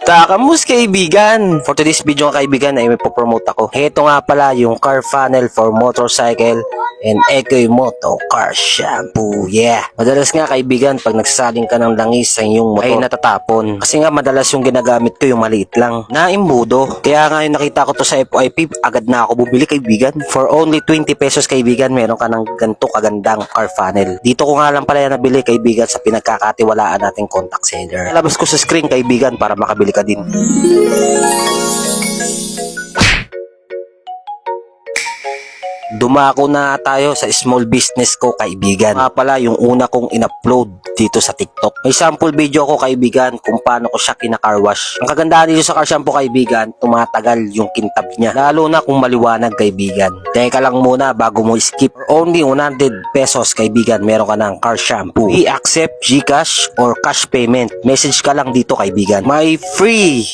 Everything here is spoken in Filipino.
Kakamus kaibigan! For today's video nga kaibigan ay may popromote ako. Ito nga pala yung car funnel for motorcycle and Ecoy Moto Car Shampoo. Yeah! Madalas nga kaibigan pag nagsasaling ka ng langis sa inyong motor ay natatapon. Kasi nga madalas yung ginagamit ko yung maliit lang na imbudo. Kaya nga yung nakita ko to sa FYP, agad na ako bumili kaibigan. For only 20 pesos kaibigan, meron ka ng ganito kagandang car funnel. Dito ko nga lang pala yan nabili kaibigan sa pinagkakatiwalaan nating contact seller. Lalabas ko sa screen kaibigan para makabili ka din. Dumako na tayo sa small business ko kaibigan. Nga pala yung una kong in-upload dito sa TikTok. May sample video ko kaibigan kung paano ko siya kina-car wash. Ang kagandahan dito sa car shampoo kaibigan, tumatagal yung kintab niya. Lalo na kung maliwanag kaibigan. Teka lang muna bago mo skip. For only 100 pesos kaibigan, meron ka ng car shampoo. I-accept GCash or cash payment. Message ka lang dito kaibigan. May free